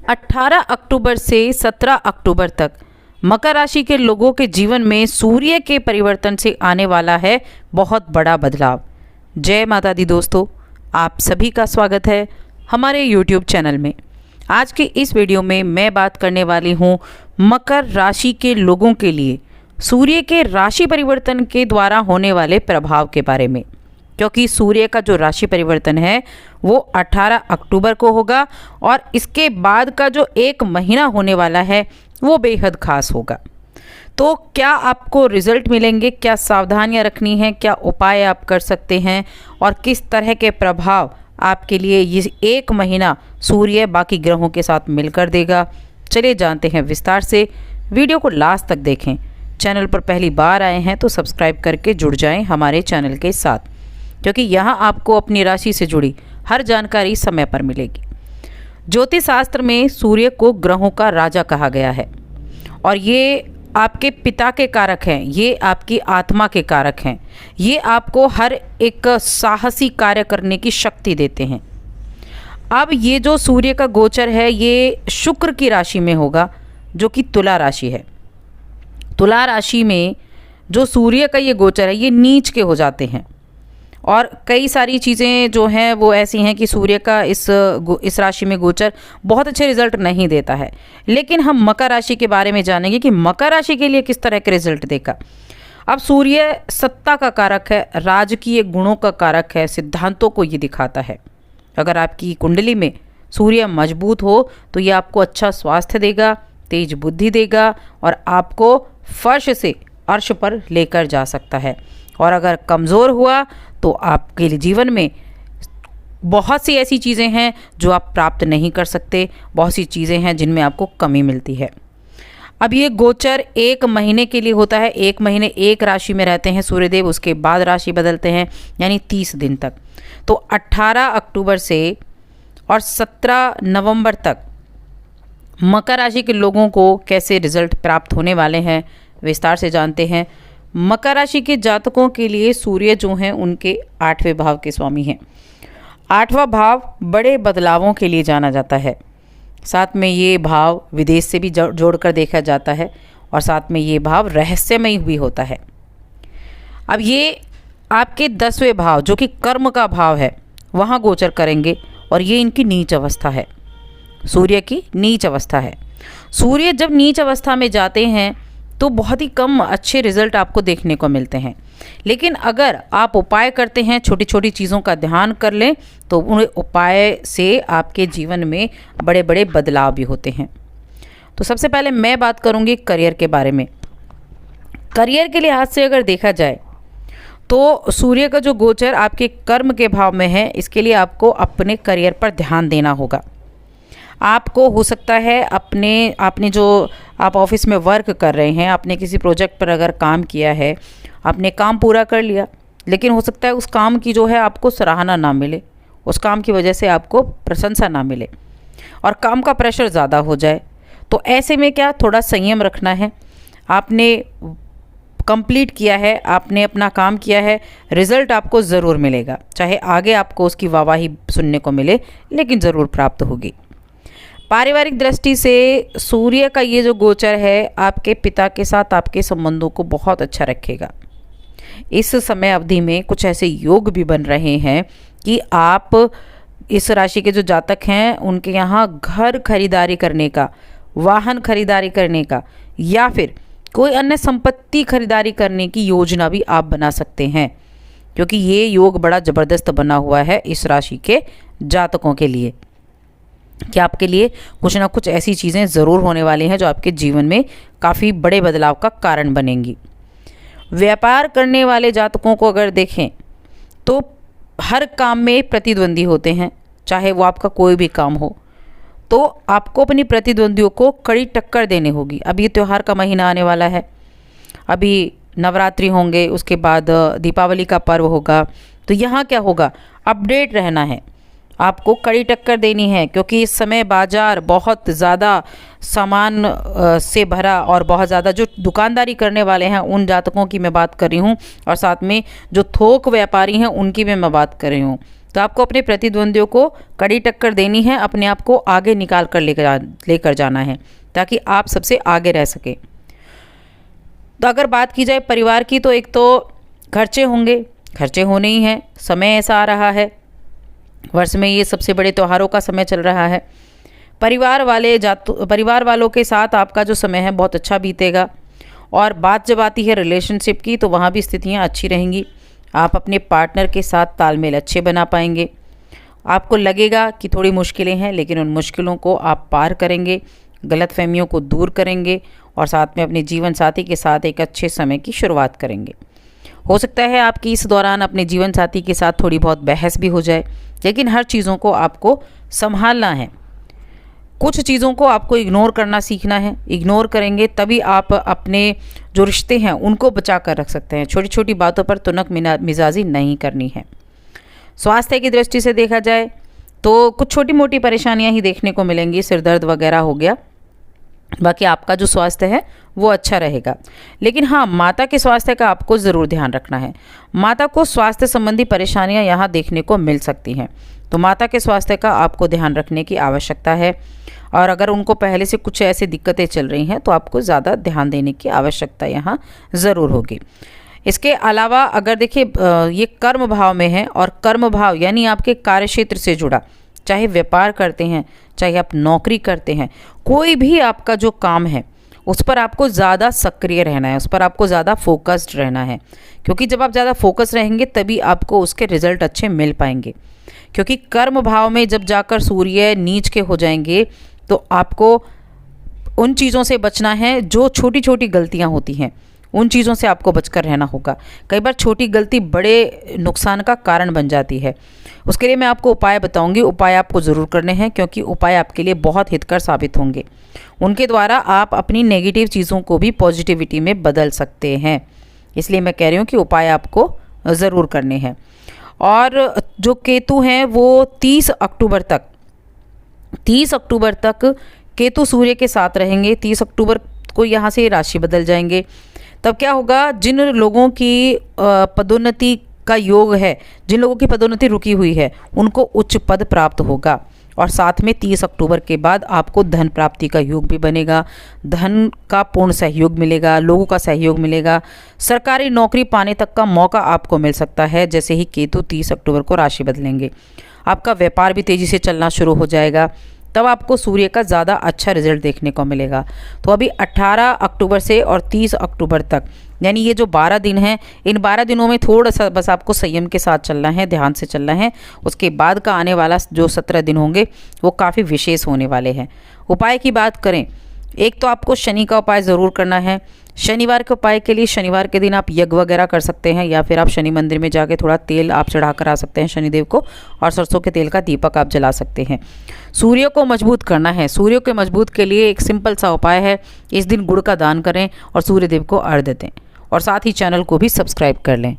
18 अक्टूबर से 17 अक्टूबर तक मकर राशि के लोगों के जीवन में सूर्य के परिवर्तन से आने वाला है बहुत बड़ा बदलाव। जय माता दी दोस्तों, आप सभी का स्वागत है हमारे YouTube चैनल में। आज के इस वीडियो में मैं बात करने वाली हूँ मकर राशि के लोगों के लिए सूर्य के राशि परिवर्तन के द्वारा होने वाले प्रभाव के बारे में, क्योंकि सूर्य का जो राशि परिवर्तन है वो 18 अक्टूबर को होगा और इसके बाद का जो एक महीना होने वाला है वो बेहद खास होगा। तो क्या आपको रिजल्ट मिलेंगे, क्या सावधानियां रखनी है, क्या उपाय आप कर सकते हैं और किस तरह के प्रभाव आपके लिए ये एक महीना सूर्य बाकी ग्रहों के साथ मिलकर देगा, चलिए जानते हैं विस्तार से। वीडियो को लास्ट तक देखें। चैनल पर पहली बार आए हैं तो सब्सक्राइब करके जुड़ जाएं हमारे चैनल के साथ, क्योंकि यहाँ आपको अपनी राशि से जुड़ी हर जानकारी समय पर मिलेगी। ज्योतिष शास्त्र में सूर्य को ग्रहों का राजा कहा गया है और ये आपके पिता के कारक हैं, ये आपकी आत्मा के कारक हैं, ये आपको हर एक साहसी कार्य करने की शक्ति देते हैं। अब ये जो सूर्य का गोचर है ये शुक्र की राशि में होगा, जो कि तुला राशि है। तुला राशि में जो सूर्य का ये गोचर है ये नीच के हो जाते हैं और कई सारी चीज़ें जो हैं वो ऐसी हैं कि सूर्य का इस राशि में गोचर बहुत अच्छे रिजल्ट नहीं देता है। लेकिन हम मकर राशि के बारे में जानेंगे कि मकर राशि के लिए किस तरह के रिजल्ट देगा। अब सूर्य सत्ता का कारक है, राजकीय गुणों का कारक है, सिद्धांतों को ये दिखाता है। अगर आपकी कुंडली में सूर्य मजबूत हो तो ये आपको अच्छा स्वास्थ्य देगा, तेज बुद्धि देगा और आपको फर्श से अर्श पर लेकर जा सकता है। और अगर कमज़ोर हुआ तो आपके लिए जीवन में बहुत सी ऐसी चीज़ें हैं जो आप प्राप्त नहीं कर सकते, बहुत सी चीज़ें हैं जिनमें आपको कमी मिलती है। अब ये गोचर एक महीने के लिए होता है, एक महीने एक राशि में रहते हैं सूर्यदेव, उसके बाद राशि बदलते हैं, यानी 30 दिन तक। तो 18 अक्टूबर से और 17 नवंबर तक मकर राशि के लोगों को कैसे रिजल्ट प्राप्त होने वाले हैं विस्तार से जानते हैं। मकर राशि के जातकों के लिए सूर्य जो हैं उनके 8वें भाव के स्वामी हैं। 8वां भाव बड़े बदलावों के लिए जाना जाता है, साथ में ये भाव विदेश से भी जोड़कर देखा जाता है और साथ में ये भाव रहस्यमय भी होता है। अब ये आपके 10वें भाव जो कि कर्म का भाव है वहाँ गोचर करेंगे और ये इनकी नीच अवस्था है, सूर्य की नीच अवस्था है। सूर्य जब नीच अवस्था में जाते हैं तो बहुत ही कम अच्छे रिजल्ट आपको देखने को मिलते हैं। लेकिन अगर आप उपाय करते हैं, छोटी छोटी चीज़ों का ध्यान कर लें, तो उन उपाय से आपके जीवन में बड़े बड़े बदलाव भी होते हैं। तो सबसे पहले मैं बात करूंगी करियर के बारे में। करियर के लिहाज से अगर देखा जाए तो सूर्य का जो गोचर आपके कर्म के भाव में है, इसके लिए आपको अपने करियर पर ध्यान देना होगा। आपको हो सकता है आपने जो आप ऑफिस में वर्क कर रहे हैं, आपने किसी प्रोजेक्ट पर अगर काम किया है, आपने काम पूरा कर लिया, लेकिन हो सकता है उस काम की जो है आपको सराहना ना मिले, उस काम की वजह से आपको प्रशंसा ना मिले और काम का प्रेशर ज़्यादा हो जाए। तो ऐसे में क्या, थोड़ा संयम रखना है। आपने कंप्लीट किया है, आपने अपना काम किया है, रिज़ल्ट आपको ज़रूर मिलेगा, चाहे आगे आपको उसकी वाहवाही सुनने को मिले, लेकिन ज़रूर प्राप्त होगी। पारिवारिक दृष्टि से सूर्य का ये जो गोचर है आपके पिता के साथ आपके संबंधों को बहुत अच्छा रखेगा। इस समय अवधि में कुछ ऐसे योग भी बन रहे हैं कि आप इस राशि के जो जातक हैं उनके यहाँ घर खरीदारी करने का, वाहन खरीदारी करने का या फिर कोई अन्य संपत्ति खरीदारी करने की योजना भी आप बना सकते हैं, क्योंकि ये योग बड़ा ज़बरदस्त बना हुआ है इस राशि के जातकों के लिए कि आपके लिए कुछ ना कुछ ऐसी चीज़ें ज़रूर होने वाली हैं जो आपके जीवन में काफ़ी बड़े बदलाव का कारण बनेंगी। व्यापार करने वाले जातकों को अगर देखें तो हर काम में प्रतिद्वंदी होते हैं, चाहे वो आपका कोई भी काम हो, तो आपको अपनी प्रतिद्वंदियों को कड़ी टक्कर देनी होगी। अब ये त्यौहार का महीना आने वाला है, अभी नवरात्रि होंगे, उसके बाद दीपावली का पर्व होगा, तो यहाँ क्या होगा, अपडेट रहना है, आपको कड़ी टक्कर देनी है, क्योंकि इस समय बाजार बहुत ज़्यादा सामान से भरा और बहुत ज़्यादा जो दुकानदारी करने वाले हैं उन जातकों की मैं बात कर रही हूँ और साथ में जो थोक व्यापारी हैं उनकी भी मैं बात कर रही हूँ। तो आपको अपने प्रतिद्वंदियों को कड़ी टक्कर देनी है, अपने आप को आगे निकाल कर लेकर जाना है ताकि आप सबसे आगे रह सके। तो अगर बात की जाए परिवार की, तो एक तो खर्चे होंगे, खर्चे होने ही हैं। समय ऐसा आ रहा है, वर्ष में ये सबसे बड़े त्योहारों का समय चल रहा है। परिवार वालों के साथ आपका जो समय है बहुत अच्छा बीतेगा। और बात जब आती है रिलेशनशिप की, तो वहाँ भी स्थितियाँ अच्छी रहेंगी। आप अपने पार्टनर के साथ तालमेल अच्छे बना पाएंगे। आपको लगेगा कि थोड़ी मुश्किलें हैं, लेकिन उन मुश्किलों को आप पार करेंगे, गलतफहमियों को दूर करेंगे और साथ में अपने जीवन साथी के साथ एक अच्छे समय की शुरुआत करेंगे। हो सकता है आपकी इस दौरान अपने जीवन साथी के साथ थोड़ी बहुत बहस भी हो जाए, लेकिन हर चीज़ों को आपको संभालना है। कुछ चीज़ों को आपको इग्नोर करना सीखना है। इग्नोर करेंगे तभी आप अपने जो रिश्ते हैं उनको बचा कर रख सकते हैं। छोटी छोटी बातों पर तुनक मिजाजी नहीं करनी है। स्वास्थ्य की दृष्टि से देखा जाए तो कुछ छोटी मोटी परेशानियां ही देखने को मिलेंगी, सिर दर्द वगैरह हो गया। बाकी आपका जो स्वास्थ्य है वो अच्छा रहेगा। लेकिन हाँ, माता के स्वास्थ्य का आपको ज़रूर ध्यान रखना है। माता को स्वास्थ्य संबंधी परेशानियां यहाँ देखने को मिल सकती हैं, तो माता के स्वास्थ्य का आपको ध्यान रखने की आवश्यकता है। और अगर उनको पहले से कुछ ऐसी दिक्कतें चल रही हैं तो आपको ज़्यादा ध्यान देने की आवश्यकता यहाँ ज़रूर होगी। इसके अलावा अगर देखिए ये कर्म भाव में है, और कर्म भाव यानी आपके कार्यक्षेत्र से जुड़ा, चाहे व्यापार करते हैं, चाहे आप नौकरी करते हैं, कोई भी आपका जो काम है उस पर आपको ज़्यादा सक्रिय रहना है, उस पर आपको ज़्यादा फोकस्ड रहना है। क्योंकि जब आप ज़्यादा फोकस रहेंगे तभी आपको उसके रिजल्ट अच्छे मिल पाएंगे। क्योंकि कर्म भाव में जब जाकर सूर्य नीच के हो जाएंगे तो आपको उन चीज़ों से बचना है जो छोटी छोटी गलतियां होती हैं, उन चीज़ों से आपको बचकर रहना होगा। कई बार छोटी गलती बड़े नुकसान का कारण बन जाती है। उसके लिए मैं आपको उपाय बताऊंगी। उपाय आपको ज़रूर करने हैं, क्योंकि उपाय आपके लिए बहुत हितकर साबित होंगे। उनके द्वारा आप अपनी नेगेटिव चीज़ों को भी पॉजिटिविटी में बदल सकते हैं। इसलिए मैं कह रही हूँ कि उपाय आपको ज़रूर करने हैं। और जो केतु हैं वो 30 अक्टूबर तक केतु सूर्य के साथ रहेंगे। 30 अक्टूबर को यहाँ से राशि बदल जाएंगे। तब क्या होगा, जिन लोगों की पदोन्नति का योग है, जिन लोगों की पदोन्नति रुकी हुई है, उनको उच्च पद प्राप्त होगा। और साथ में 30 अक्टूबर के बाद आपको धन प्राप्ति का योग भी बनेगा। धन का पूर्ण सहयोग मिलेगा, लोगों का सहयोग मिलेगा। सरकारी नौकरी पाने तक का मौका आपको मिल सकता है जैसे ही केतु 30 अक्टूबर को राशि बदलेंगे। आपका व्यापार भी तेज़ी से चलना शुरू हो जाएगा। तब आपको सूर्य का ज़्यादा अच्छा रिजल्ट देखने को मिलेगा। तो अभी 18 अक्टूबर से और 30 अक्टूबर तक, यानी ये जो 12 दिन हैं, इन 12 दिनों में थोड़ा सा बस आपको संयम के साथ चलना है, ध्यान से चलना है। उसके बाद का आने वाला जो 17 दिन होंगे वो काफ़ी विशेष होने वाले हैं। उपाय की बात करें, एक तो आपको शनि का उपाय ज़रूर करना है। शनिवार के उपाय के लिए शनिवार के दिन आप यज्ञ वगैरह कर सकते हैं, या फिर आप शनि मंदिर में जाके थोड़ा तेल आप चढ़ा कर आ सकते हैं शनिदेव को, और सरसों के तेल का दीपक आप जला सकते हैं। सूर्य को मजबूत करना है। सूर्य के मजबूत के लिए एक सिंपल सा उपाय है, इस दिन गुड़ का दान करें और सूर्यदेव को अर्घ्य दें, और साथ ही चैनल को भी सब्सक्राइब कर लें।